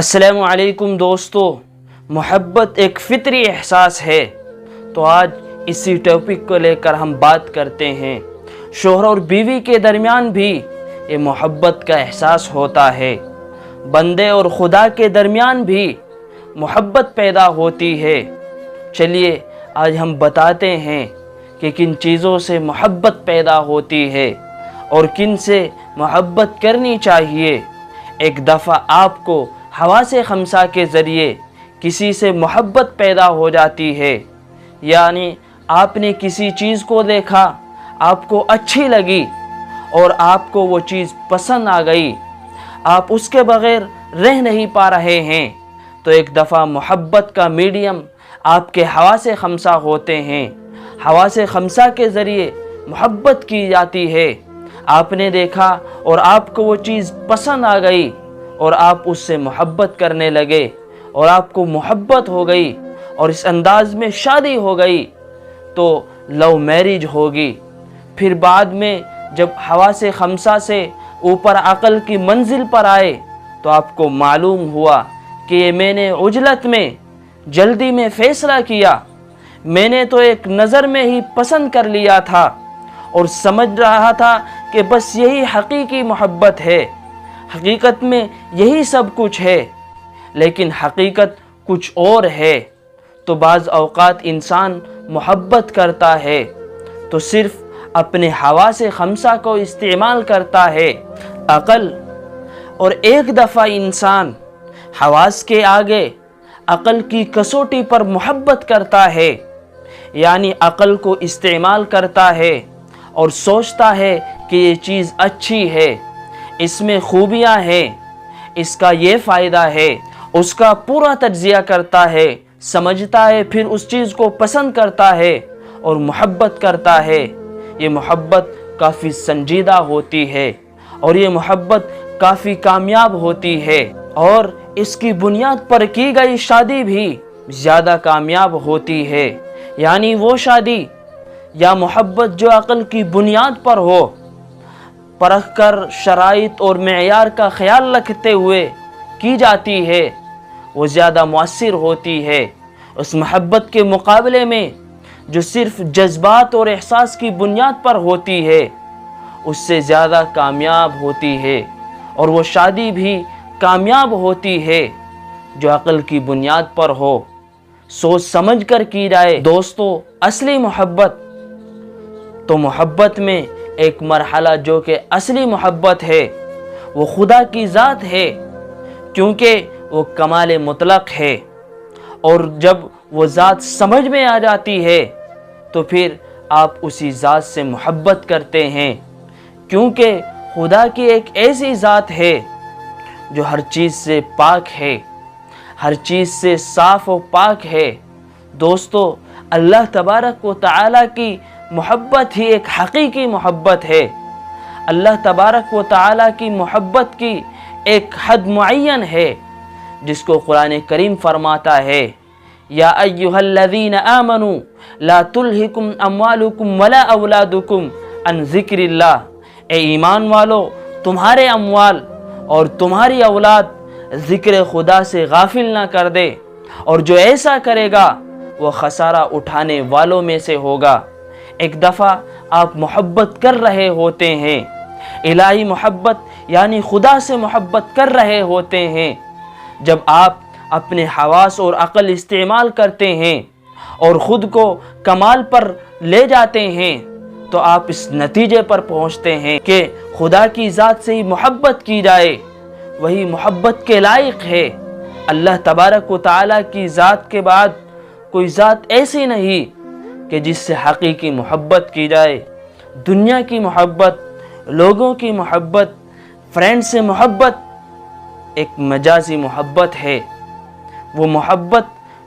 السلام علیکم دوستو، محبت ایک فطری احساس ہے۔ تو آج اسی ٹاپک کو لے کر ہم بات کرتے ہیں۔ شوہر اور بیوی کے درمیان بھی یہ محبت کا احساس ہوتا ہے۔ بندے اور خدا کے درمیان بھی محبت پیدا ہوتی ہے۔ چلیے آج ہم بتاتے ہیں کہ کن چیزوں سے محبت پیدا ہوتی ہے اور کن سے محبت کرنی چاہیے۔ ایک دفعہ آپ کو حواس خمسہ کے ذریعے کسی سے محبت پیدا ہو جاتی ہے، یعنی آپ نے کسی چیز کو دیکھا، آپ کو اچھی لگی اور آپ کو وہ چیز پسند آ گئی، آپ اس کے بغیر رہ نہیں پا رہے ہیں، تو ایک دفعہ محبت کا میڈیم آپ کے حواس خمسہ ہوتے ہیں۔ حواس خمسہ کے ذریعے محبت کی جاتی ہے۔ آپ نے دیکھا اور آپ کو وہ چیز پسند آ گئی اور آپ اس سے محبت کرنے لگے اور آپ کو محبت ہو گئی اور اس انداز میں شادی ہو گئی تو لو میرج ہوگی۔ پھر بعد میں جب حواس خمسہ سے اوپر عقل کی منزل پر آئے تو آپ کو معلوم ہوا کہ یہ میں نے عجلت میں جلدی میں فیصلہ کیا، میں نے تو ایک نظر میں ہی پسند کر لیا تھا اور سمجھ رہا تھا کہ بس یہی حقیقی محبت ہے، حقیقت میں یہی سب کچھ ہے، لیکن حقیقت کچھ اور ہے۔ تو بعض اوقات انسان محبت کرتا ہے تو صرف اپنے حواس خمسہ کو استعمال کرتا ہے، عقل، اور ایک دفعہ انسان حواس کے آگے عقل کی کسوٹی پر محبت کرتا ہے، یعنی عقل کو استعمال کرتا ہے اور سوچتا ہے کہ یہ چیز اچھی ہے، اس میں خوبیاں ہیں، اس کا یہ فائدہ ہے، اس کا پورا تجزیہ کرتا ہے، سمجھتا ہے، پھر اس چیز کو پسند کرتا ہے اور محبت کرتا ہے۔ یہ محبت کافی سنجیدہ ہوتی ہے اور یہ محبت کافی کامیاب ہوتی ہے، اور اس کی بنیاد پر کی گئی شادی بھی زیادہ کامیاب ہوتی ہے۔ یعنی وہ شادی یا محبت جو عقل کی بنیاد پر ہو، پرکھ کر شرائط اور معیار کا خیال رکھتے ہوئے کی جاتی ہے، وہ زیادہ مؤثر ہوتی ہے۔ اس محبت کے مقابلے میں جو صرف جذبات اور احساس کی بنیاد پر ہوتی ہے، اس سے زیادہ کامیاب ہوتی ہے، اور وہ شادی بھی کامیاب ہوتی ہے جو عقل کی بنیاد پر ہو، سوچ سمجھ کر کی جائے۔ دوستو، اصلی محبت تو محبت میں ایک مرحلہ جو کہ اصلی محبت ہے وہ خدا کی ذات ہے، کیونکہ وہ کمال مطلق ہے، اور جب وہ ذات سمجھ میں آ جاتی ہے تو پھر آپ اسی ذات سے محبت کرتے ہیں، کیونکہ خدا کی ایک ایسی ذات ہے جو ہر چیز سے پاک ہے، ہر چیز سے صاف و پاک ہے۔ دوستو، اللہ تبارک و تعالیٰ کی محبت ہی ایک حقیقی محبت ہے۔ اللہ تبارک و تعالیٰ کی محبت کی ایک حد معین ہے جس کو قرآن کریم فرماتا ہے، یا ایھا الذین آمنوا لا تلہکم اموالکم ولا اولادکم عن ذکر اللہ۔ اے ایمان والو، تمہارے اموال اور تمہاری اولاد ذکر خدا سے غافل نہ کر دے، اور جو ایسا کرے گا وہ خسارہ اٹھانے والوں میں سے ہوگا۔ ایک دفعہ آپ محبت کر رہے ہوتے ہیں، الہی محبت یعنی خدا سے محبت کر رہے ہوتے ہیں، جب آپ اپنے حواس اور عقل استعمال کرتے ہیں اور خود کو کمال پر لے جاتے ہیں تو آپ اس نتیجے پر پہنچتے ہیں کہ خدا کی ذات سے ہی محبت کی جائے، وہی محبت کے لائق ہے۔ اللہ تبارک و تعالیٰ کی ذات کے بعد کوئی ذات ایسی نہیں کہ جس سے حقیقی محبت کی جائے۔ دنیا کی محبت، لوگوں کی محبت، فرینڈ سے محبت ایک مجازی محبت ہے، وہ محبت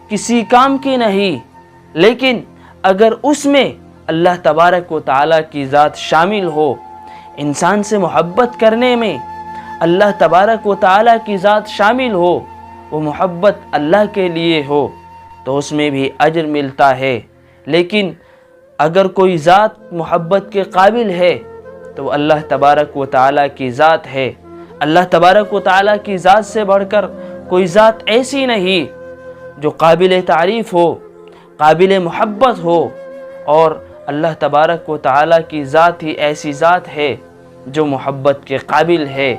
کسی کام کی نہیں، لیکن اگر اس میں اللہ تبارک و تعالیٰ کی ذات شامل ہو، انسان سے محبت کرنے میں اللہ تبارک و تعالیٰ کی ذات شامل ہو، وہ محبت اللہ کے لیے ہو تو اس میں بھی اجر ملتا ہے۔ لیکن اگر کوئی ذات محبت کے قابل ہے تو اللہ تبارک و تعالیٰ کی ذات ہے۔ اللہ تبارک و تعالیٰ کی ذات سے بڑھ کر کوئی ذات ایسی نہیں جو قابل تعریف ہو، قابل محبت ہو، اور اللہ تبارک و تعالیٰ کی ذات ہی ایسی ذات ہے جو محبت کے قابل ہے،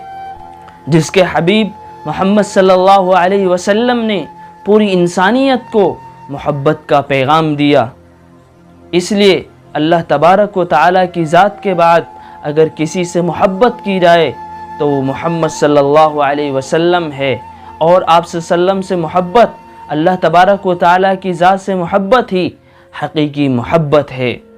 جس کے حبیب محمد صلی اللہ علیہ وسلم نے پوری انسانیت کو محبت کا پیغام دیا۔ اس لیے اللہ تبارک و تعالیٰ کی ذات کے بعد اگر کسی سے محبت کی جائے تو وہ محمد صلی اللہ علیہ وسلم ہے، اور آپ صلی اللہ علیہ وسلم سے محبت، اللہ تبارک و تعالیٰ کی ذات سے محبت ہی حقیقی محبت ہے۔